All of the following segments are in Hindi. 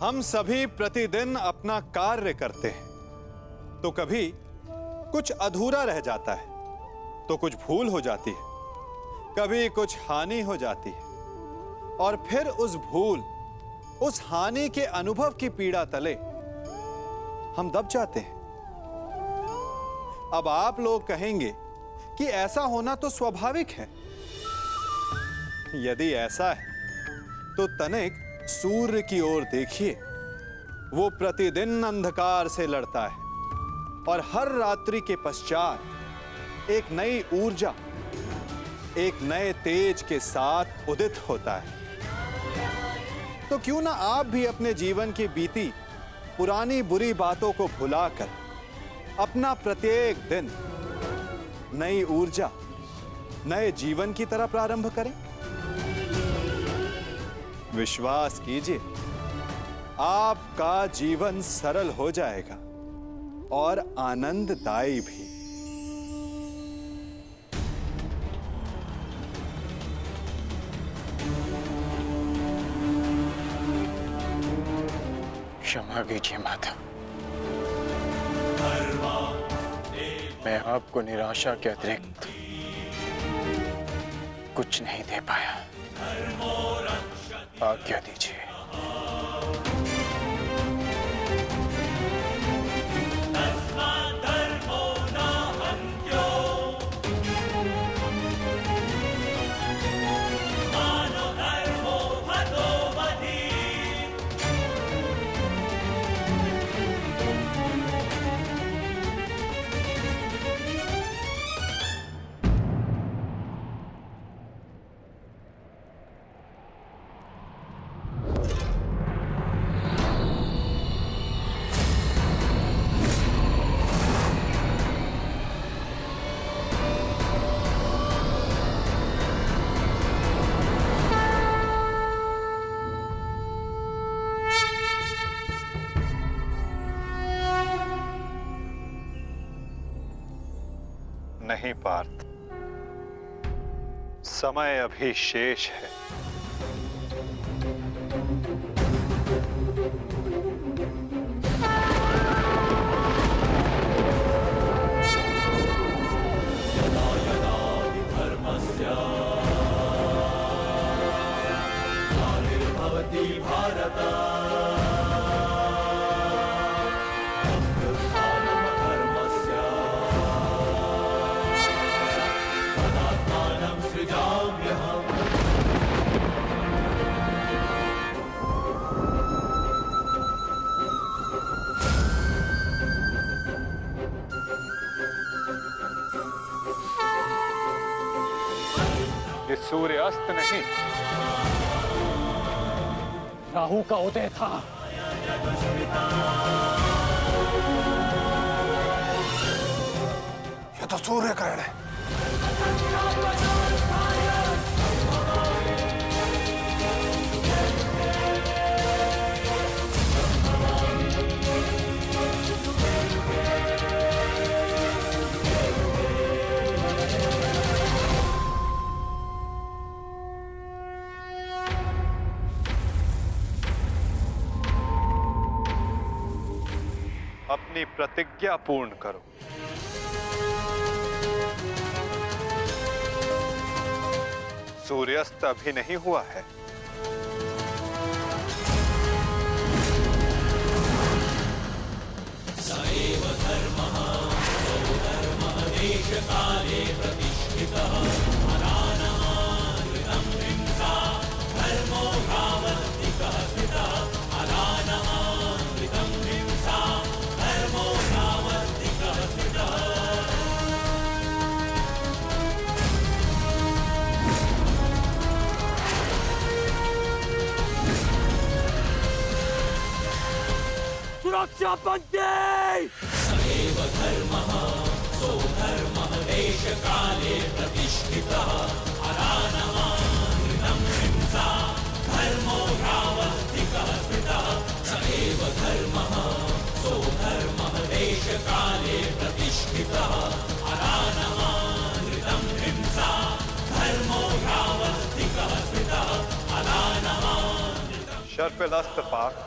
हम सभी प्रतिदिन अपना कार्य करते हैं, तो कभी कुछ अधूरा रह जाता है, तो कुछ भूल हो जाती है, कभी कुछ हानि हो जाती है, और फिर उस भूल, उस हानि के अनुभव की पीड़ा तले हम दब जाते हैं। अब आप लोग कहेंगे कि ऐसा होना तो स्वाभाविक है। यदि ऐसा है तो तनिक सूर्य की ओर देखिए। वो प्रतिदिन अंधकार से लड़ता है और हर रात्रि के पश्चात एक नई ऊर्जा, एक नए तेज के साथ उदित होता है। तो क्यों ना आप भी अपने जीवन की बीती पुरानी बुरी बातों को भुलाकर अपना प्रत्येक दिन नई ऊर्जा, नए जीवन की तरह प्रारंभ करें। विश्वास कीजिए, आपका जीवन सरल हो जाएगा और आनंददायी भी। क्षमा कीजिए माता, मैं आपको निराशा के अतिरिक्त कुछ नहीं दे पाया। आज्ञा दीजिए। नहीं पार्थ, समय अभी शेष है। ये सूर्यास्त नहीं, राहु का उदय था। ये तो सूर्य ग्रहण है। अपनी प्रतिज्ञा पूर्ण करो। सूर्यास्त अभी नहीं हुआ है। सएव धर्मः धर्मः देशकाले प्रतिष्ठितः अनानमानृतं हिंसा धर्मो यावत्तिकः स्थितः अनानमानृतं हिंसा धर्मो यावत्तिकः स्थितः। सुरक्षा बंदी। सएव धर्मः सो धर्मः देशकाले प्रतिष्ठितः अनानमानृतं हिंसा धर्मो यावत्तिकः स्थितः। सएव धर्मः सो धर्मः देशकाले प्रतिष्ठितः अनानमानृतं हिंसा धर्मो यावत्तिकः स्थितः अनानमानृतं। शर्पिलास्त पार्थ,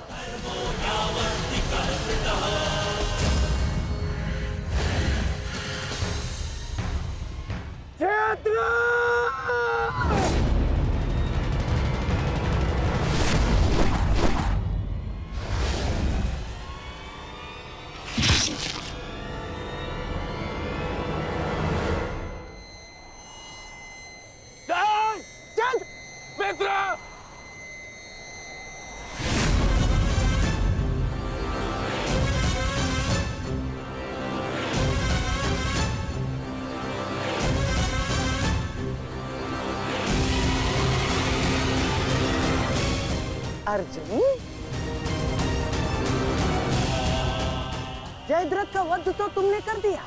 मित्र! अर्जुन, जयद्रथ का वध तो तुमने कर दिया,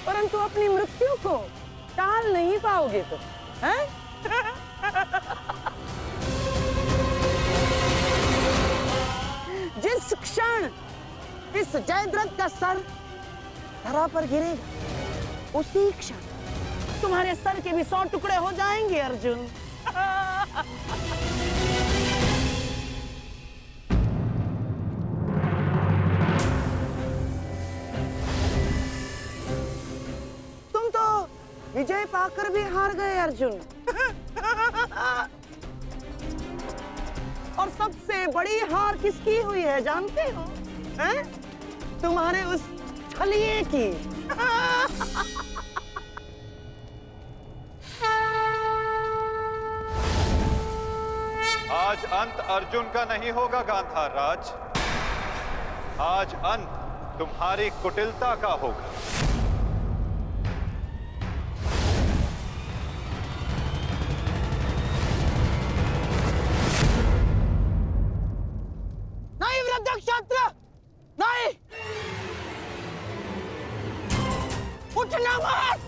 परंतु अपनी मृत्यु को टाल नहीं पाओगे तुम, हैं? जिस क्षण इस जयद्रथ का सर धरा पर गिरेगा, उसी क्षण तुम्हारे सर के भी 100 टुकड़े हो जाएंगे अर्जुन। तुम तो विजय पाकर भी हार गए अर्जुन। और सबसे बड़ी हार किसकी हुई है जानते हो? हैं? तुम्हारे उस छलिए की। आज अंत अर्जुन का नहीं होगा गांधार राज, आज अंत तुम्हारी कुटिलता का होगा। नहीं वृद्धक्षत्र, नहीं, उठना मत।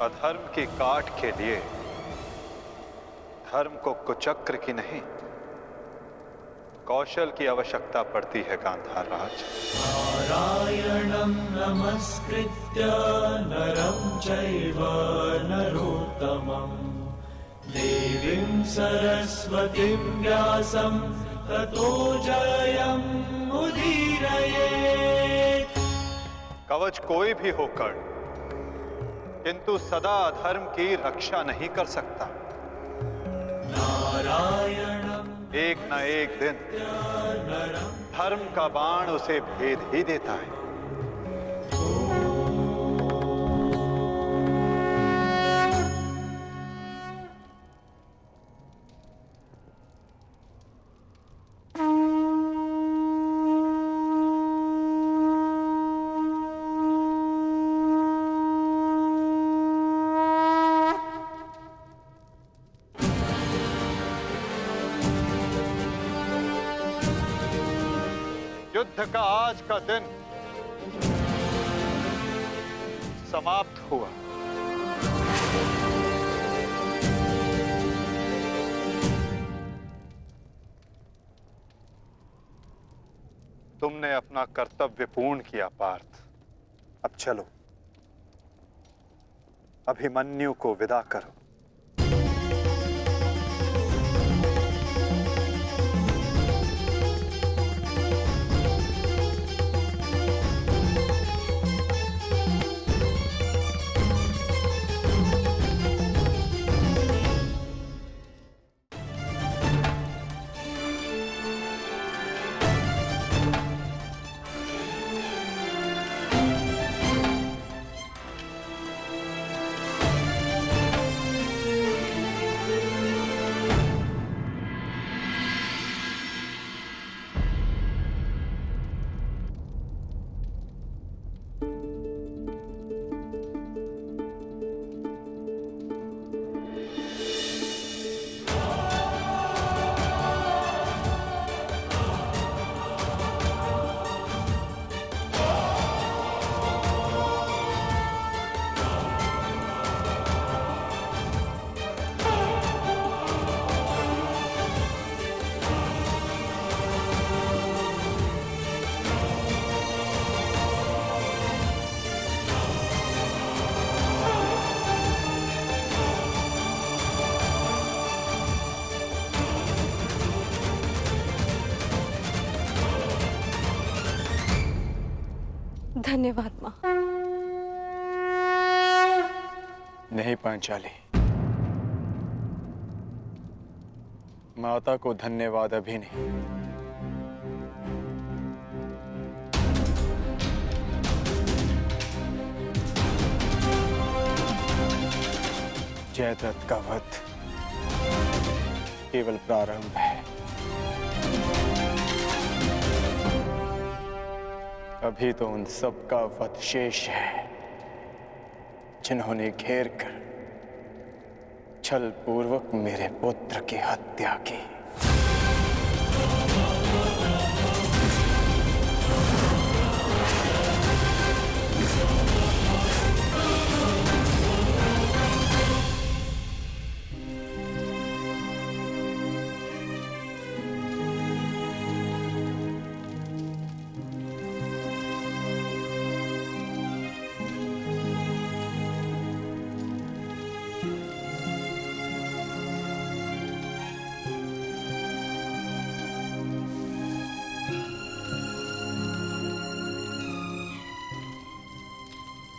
अधर्म की काट के लिए धर्म को कुचक्र की नहीं, कौशल की आवश्यकता पड़ती है गांधार राज। नारायणं नमस्कृत्य नरं चैव नरोत्तमं देवीं सरस्वतीं व्यासं ततो जयम् उदीरयेत्। कवच कोई भी होकर किंतु सदा अधर्म की रक्षा नहीं कर सकता। नारायणं एक न एक दिन धर्म का बाण उसे भेद ही देता है। युद्ध का आज का दिन समाप्त हुआ। तुमने अपना कर्तव्य पूर्ण किया पार्थ। अब चलो, अभिमन्यु को विदा करो। धन्यवाद माँ। नहीं पांचाली, माता को धन्यवाद अभी नहीं। जयद्रथ का वध केवल प्रारंभ है। अभी तो उन सब का वध शेष है जिन्होंने घेर कर छल पूर्वक मेरे पुत्र की हत्या की।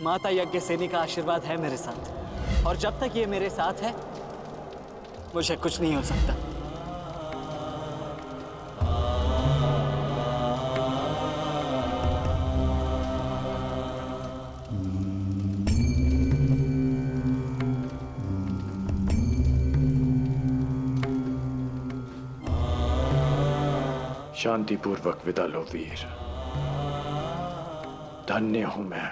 माता यज्ञसेनी का आशीर्वाद है मेरे साथ, और जब तक ये मेरे साथ है मुझे कुछ नहीं हो सकता। शांतिपूर्वक विदा लो वीर। धन्य हूं मैं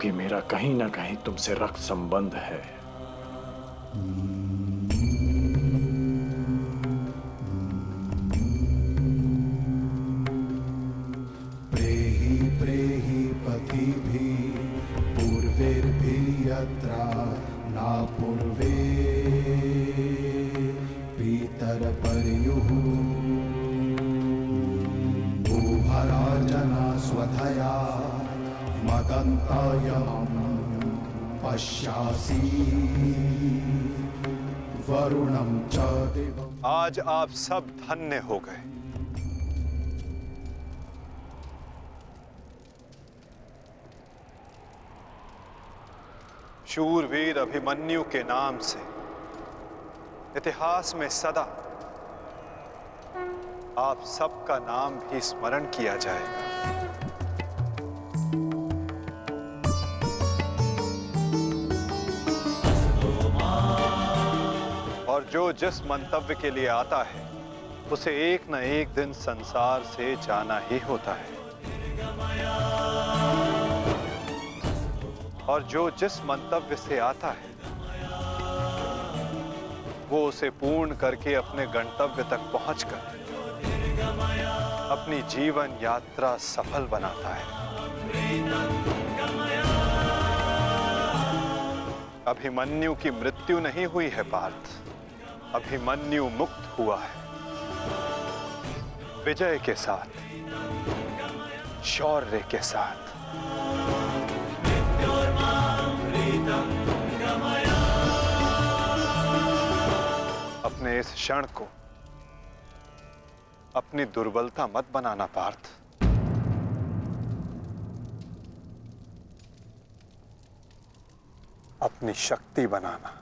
कि मेरा कहीं ना कहीं तुमसे रक्त संबंध है। प्रेहि प्रेहि पतिभिः पूर्वैर्भिः यत्रा न पूर्वे पीतरपर्युः भूभराजना स्वधया मदन्तायमं पश्यासि वरुणं च देवम्। आज आप सब धन्य हो गए। शूरवीर अभिमन्यु के नाम से इतिहास में सदा आप सबका नाम भी स्मरण किया जाएगा। और जो जिस मंतव्य के लिए आता है उसे एक न एक दिन संसार से जाना ही होता है, और जो जिस मंतव्य से आता है वो उसे पूर्ण करके अपने गंतव्य तक पहुंचकर अपनी जीवन यात्रा सफल बनाता है। अभिमन्यु की मृत्यु नहीं हुई है पार्थ, अभिमन्यु मुक्त हुआ है, विजय के साथ, शौर्य के साथ। अपने इस क्षण को अपनी दुर्बलता मत बनाना पार्थ। अपनी शक्ति बनाना।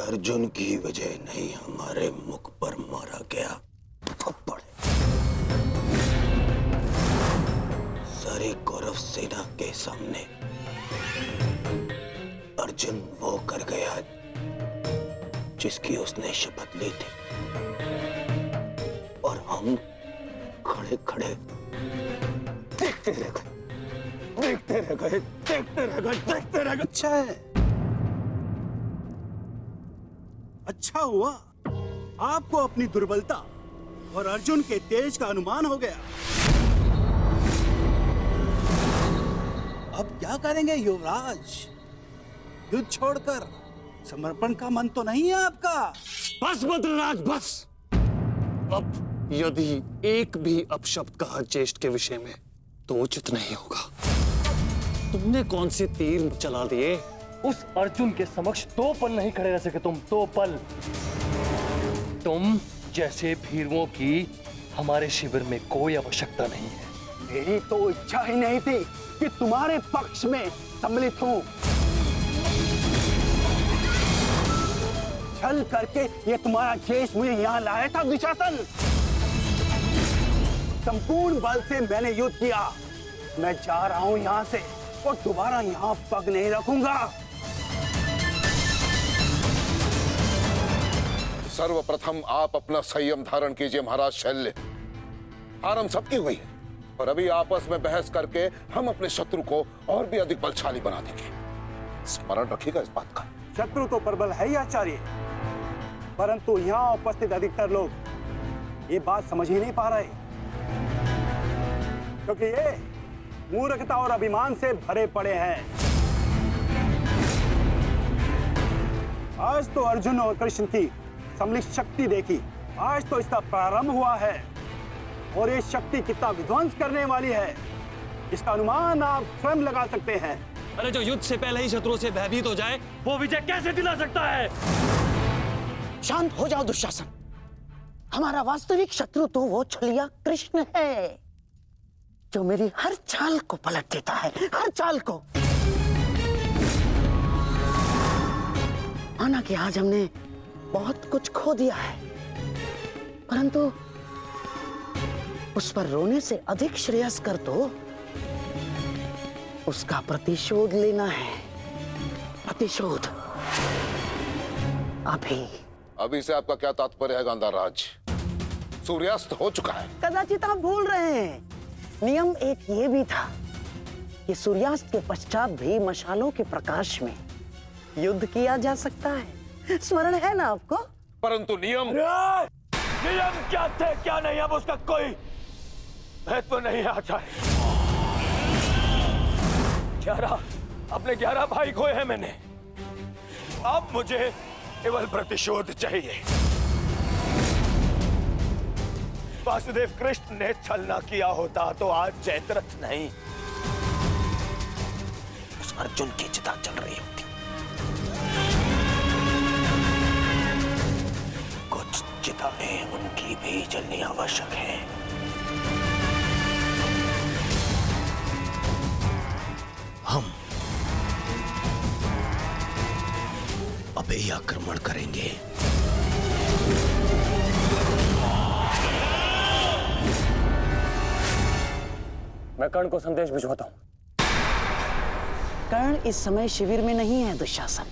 अर्जुन की वजह नहीं, हमारे मुख पर मारा गया थप्पड़। सारे कौरव उस सेना के सामने अर्जुन वो कर गया जिसकी उसने शपथ ली थी, और हम खड़े खड़े देखते रह गए, देखते रह गए, देखते रह गए, देखते रह गए। अच्छा है, अच्छा हुआ आपको अपनी दुर्बलता और अर्जुन के तेज का अनुमान हो गया। अब क्या करेंगे युवराज? युद्ध छोड़कर समर्पण का मन तो नहीं है आपका? बस बद्रराज बस। अब यदि एक भी अपशब्द कहा ज्येष्ठ के विषय में तो उचित नहीं होगा। तुमने कौन से तीर चला दिए? उस अर्जुन के समक्ष 2 पल नहीं खड़े रह सके तुम, 2 पल। तुम जैसे भीरुओं की हमारे शिविर में कोई आवश्यकता नहीं है। मेरी तो इच्छा ही नहीं थी कि तुम्हारे पक्ष में सम्मिलित हूं। छल करके ये तुम्हारा जेश मुझे यहाँ लाया था दुशासन। संपूर्ण बल से मैंने युद्ध किया। मैं जा रहा हूं यहाँ से और दोबारा यहाँ पग नहीं रखूंगा। सर्वप्रथम आप अपना संयम धारण कीजिए महाराज शल्य। हार हम सबकी हुई है, और अभी आपस में बहस करके हम अपने शत्रु को और भी अधिक बलशाली बना देंगे। स्मरण रखिएगा इस बात का। शत्रु तो प्रबल है ही आचार्य, परंतु यहाँ उपस्थित अधिकतर लोग ये बात समझ ही नहीं पा रहे, क्योंकि ये मूर्खता और अभिमान से भरे पड़े हैं। आज तो अर्जुन और कृष्ण की सम्मिलित शक्ति देखी, आज तो इसका प्रारंभ हुआ है, और ये शक्ति कितना विध्वंस करने वाली है इसका अनुमान आप स्वयं लगा सकते हैं। अरे जो युद्ध से पहले ही शत्रु से भयभीत हो जाए वो विजय कैसे दिला सकता है? शांत हो जाओ दुशासन। हमारा वास्तविक शत्रु तो वो छलिया कृष्ण है, जो मेरी हर चाल को पलट देता है, हर चाल को। माना कि आज हमने बहुत कुछ खो दिया है, परंतु उस पर रोने से अधिक श्रेयस्कर तो उसका प्रतिशोध लेना है। प्रतिशोध अभी से आपका क्या तात्पर्य है गांधाराज? सूर्यास्त हो चुका है। कदाचित आप भूल रहे हैं, नियम एक ये भी था कि सूर्यास्त के पश्चात भी मशालों के प्रकाश में युद्ध किया जा सकता है। स्मरण है ना आपको? परंतु नियम क्या थे क्या नहीं, अब उसका कोई महत्व नहीं आता है। 11 अपने 11 भाई खोए हैं मैंने, अब मुझे केवल प्रतिशोध चाहिए। वासुदेव कृष्ण ने छल न किया होता तो आज जयद्रथ नहीं, उस अर्जुन की चिता चल रही होती। कुछ चिताएं उनकी भी जलनी आवश्यक है। हम अभी आक्रमण करेंगे। मैं कर्ण को संदेश भिजवाता हूं। कर्ण इस समय शिविर में नहीं है दुशासन,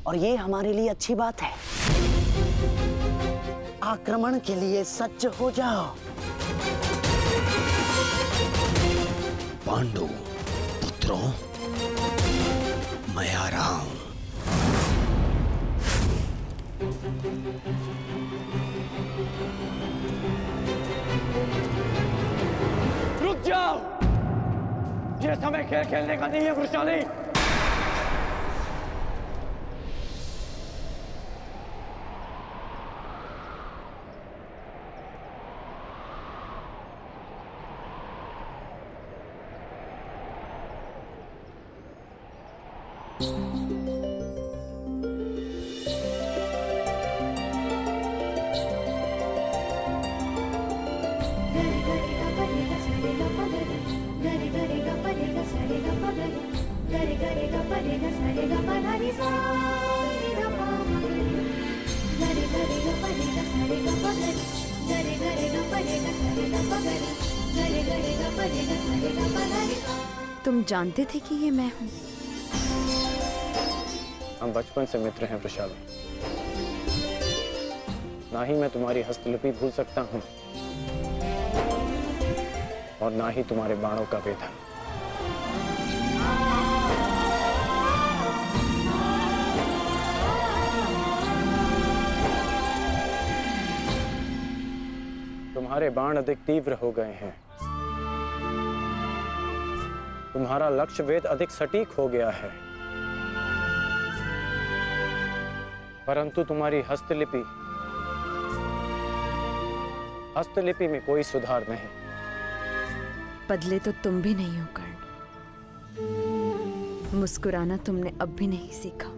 और ये हमारे लिए अच्छी बात है। आक्रमण के लिए सज्ज हो जाओ। पांडु पुत्रों, मैं आ रहा हूं। रुक जाओ, ये समय खेल खेलने का नहीं है Vrishali. Gare gare ga pare ga sare ga pa gare, gare gare ga pare ga sare ga pa gare sa. तुम जानते थे कि ये मैं हूँ? हम बचपन से मित्र हैं वृषाली। ना ही मैं तुम्हारी हस्तलिपि भूल सकता हूँ और ना ही तुम्हारे बाणों का वेधन। तुम्हारे बाण अधिक तीव्र हो गए हैं। तुम्हारा लक्ष्य वेद अधिक सटीक हो गया है, परंतु तुम्हारी हस्तलिपि में कोई सुधार नहीं। बदले तो तुम भी नहीं हो कर्ण। मुस्कुराना तुमने अब भी नहीं सीखा।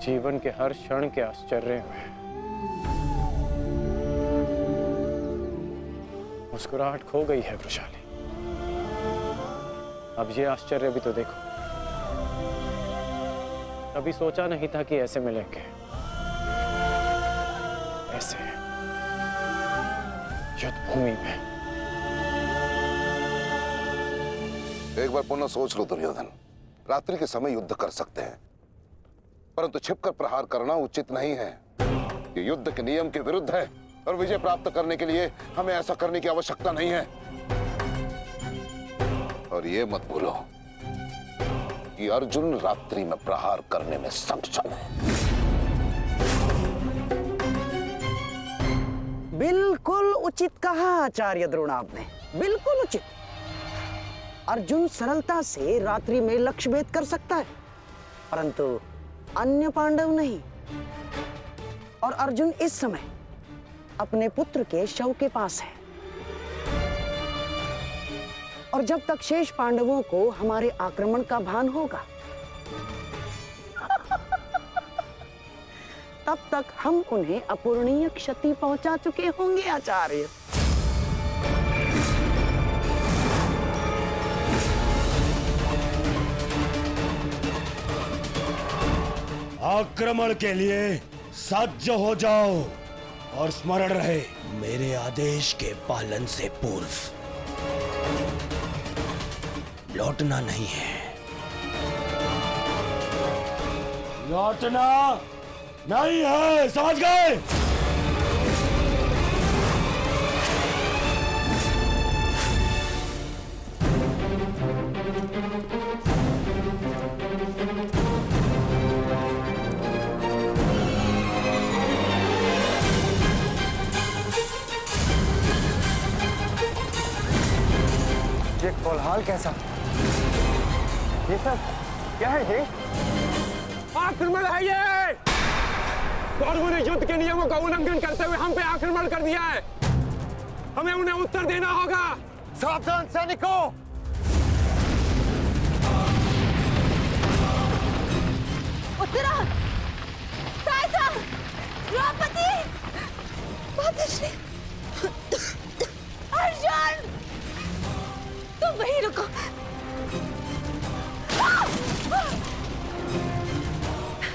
जीवन के हर क्षण के आश्चर्य में मुस्कुराहट खो गई है वृषाली। अब ये आश्चर्य भी तो देखो। कभी सोचा नहीं था कि ऐसे मिलेंगे, ऐसे युद्ध भूमि में। एक बार पुनः सोच लो दुर्योधन, रात्रि के समय युद्ध कर सकते हैं, परंतु छिपकर प्रहार करना उचित नहीं है। ये युद्ध के नियम के विरुद्ध है और विजय प्राप्त करने के लिए हमें ऐसा करने की आवश्यकता नहीं है। और ये मत भूलो कि अर्जुन रात्रि में प्रहार करने में सक्षम है। बिल्कुल उचित कहा आचार्य द्रोण आपने, बिल्कुल उचित। अर्जुन सरलता से रात्रि में लक्ष्य भेद कर सकता है, परंतु अन्य पांडव नहीं। और अर्जुन इस समय अपने पुत्र के शव के पास है, और जब तक शेष पांडवों को हमारे आक्रमण का भान होगा तब तक हम उन्हें अपूरणीय क्षति पहुंचा चुके होंगे आचार्य। आक्रमण के लिए सज्ज हो जाओ और स्मरण रहे, मेरे आदेश के पालन से पूर्व लौटना नहीं है। लौटना नहीं है, समझ गए? ये कोलाहल कैसा? ये सब क्या है? ये आक्रमण है ये। कौरवों ने युद्ध के नियमों का उल्लंघन करते हुए हम पे आक्रमण कर दिया है। हमें उन्हें उत्तर देना होगा। सावधान सैनिकों! उत्तरा, सहायता, द्रौपदी, मातश्री, अर्जुन, तुम वहीं रुको।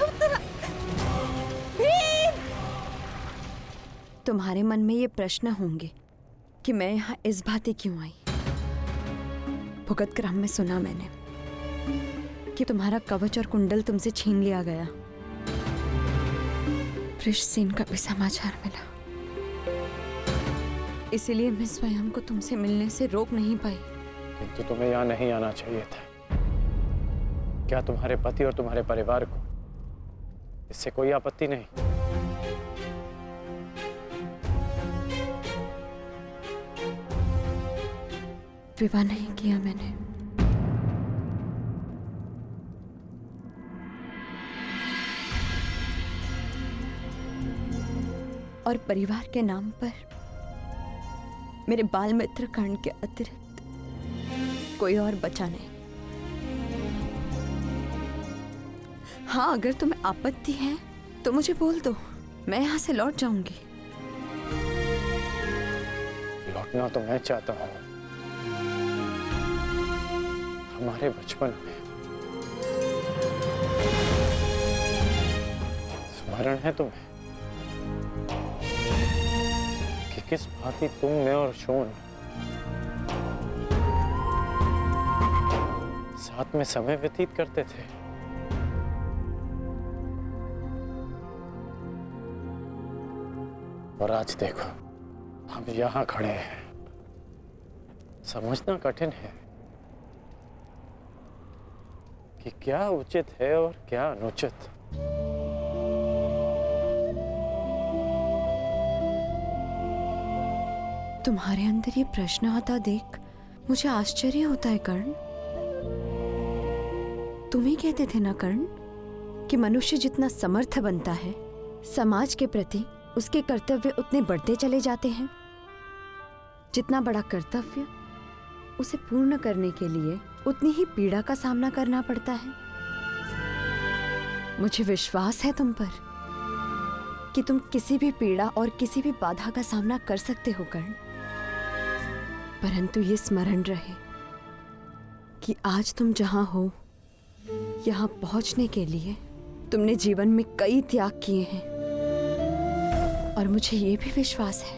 उत्तरा, भीम! तुम्हारे मन में ये प्रश्न होंगे कि मैं यहाँ इस भांति क्यों आई। भुगत क्रम में सुना मैंने कि तुम्हारा कवच और कुंडल तुमसे छीन लिया गया। वृषसेन का भी समाचार मिला, इसीलिए मैं स्वयं को तुमसे मिलने से रोक नहीं पाई। किंतु तुम्हें यहाँ नहीं आना चाहिए था। क्या तुम्हारे पति और तुम्हारे परिवार को इससे कोई आपत्ति नहीं? विवाह नहीं किया मैंने। और परिवार के नाम पर मेरे बाल मित्र कर्ण के अतिरिक्त कोई और बचा नहीं। हाँ, अगर तुम्हें आपत्ति है तो मुझे बोल दो, मैं यहां से लौट जाऊंगी। लौटना तो मैं चाहता हूं। हमारे बचपन में स्मरण है तुम्हें? किस भांति तुम मैं और शून साथ में समय व्यतीत करते थे। और आज देखो हम यहां खड़े हैं। समझना कठिन है कि क्या उचित है और क्या अनुचित। तुम्हारे अंदर ये प्रश्न आता देख मुझे आश्चर्य होता है कर्ण। तुम ही कहते थे ना कर्ण कि मनुष्य जितना समर्थ बनता है समाज के प्रति उसके कर्तव्य उतने बढ़ते चले जाते हैं। जितना बड़ा कर्तव्य उसे पूर्ण करने के लिए उतनी ही पीड़ा का सामना करना पड़ता है। मुझे विश्वास है तुम पर कि तुम किसी भी पीड़ा और किसी भी बाधा का सामना कर सकते हो कर्ण। परंतु ये स्मरण रहे कि आज तुम जहां हो यहां पहुंचने के लिए तुमने जीवन में कई त्याग किए हैं। और मुझे ये भी विश्वास है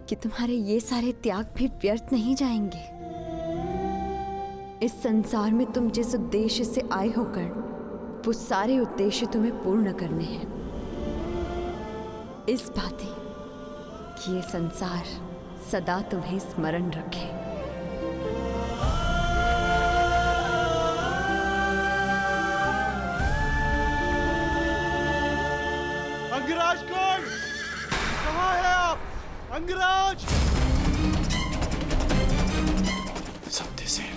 कि तुम्हारे ये सारे त्याग भी व्यर्थ नहीं जाएंगे। इस संसार में तुम जिस उद्देश्य से आए हो कर्ण वो सारे उद्देश्य तुम्हें पूर्ण करने हैं। इस बात कि ये संसार सदा तुम्हें स्मरण रखे। अंगराज कौन? कहाँ है आप? अंगराज! सत्य से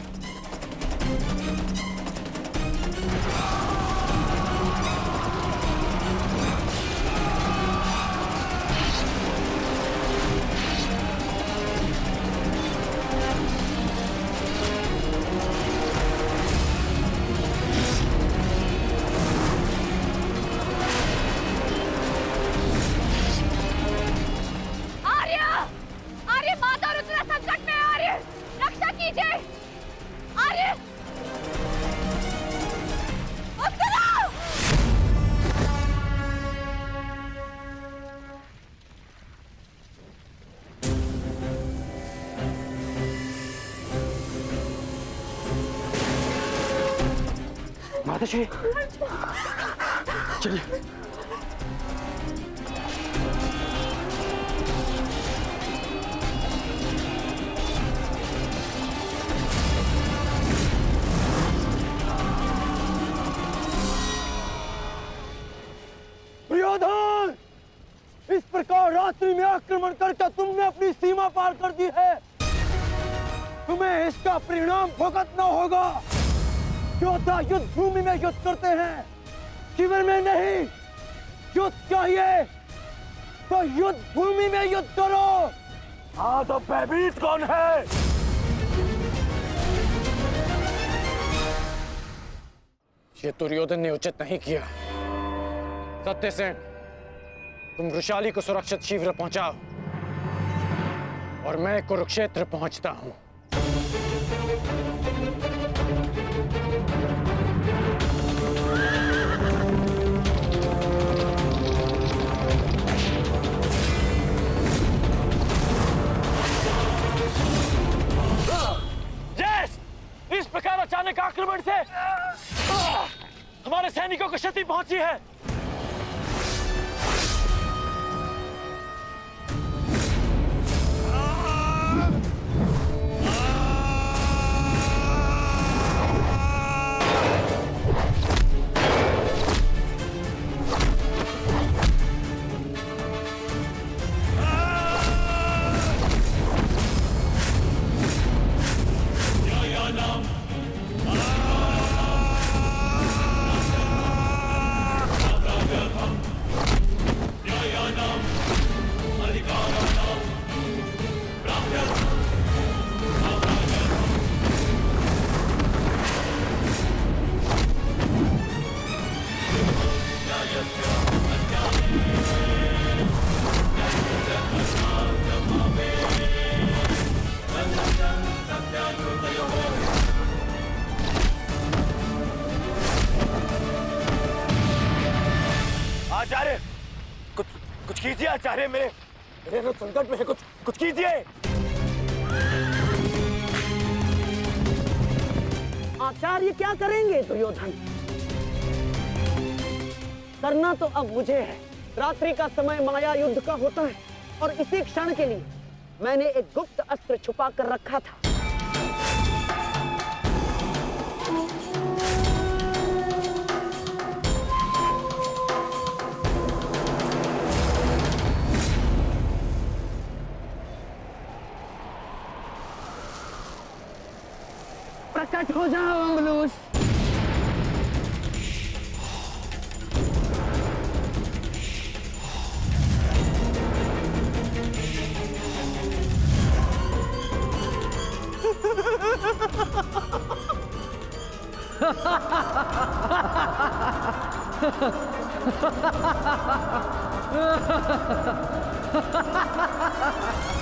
माताश्री चलिए। दुर्योधन! इस प्रकार रात्रि में आक्रमण करके तुमने अपनी सीमा पार कर दी है। तुम्हें इसका परिणाम भुगतना होगा। योद्धा युद्ध भूमि में युद्ध करते हैं, शिविर में नहीं। युद्ध चाहिए तो युद्ध भूमि में युद्ध करो। हाँ तो भयभीत कौन है? ये दुर्योधन ने उचित नहीं किया। सत्यसेन, तुम वृषाली को सुरक्षित शिविर पहुंचाओ और मैं कुरुक्षेत्र पहुंचता हूं। इस प्रकार अचानक आक्रमण से हमारे सैनिकों को क्षति पहुंची है। आचार्य, कुछ कीजिए आचार्य। मेरे रथ संकट में है, कुछ कुछ कीजिए। आचार्य क्या करेंगे दुर्योधन? करना तो अब मुझे है। रात्रि का समय माया युद्ध का होता है और इसी क्षण के लिए मैंने एक गुप्त अस्त्र छुपा कर रखा था। प्रकट हो जाओ अंगलूस। Ha ha ha ha!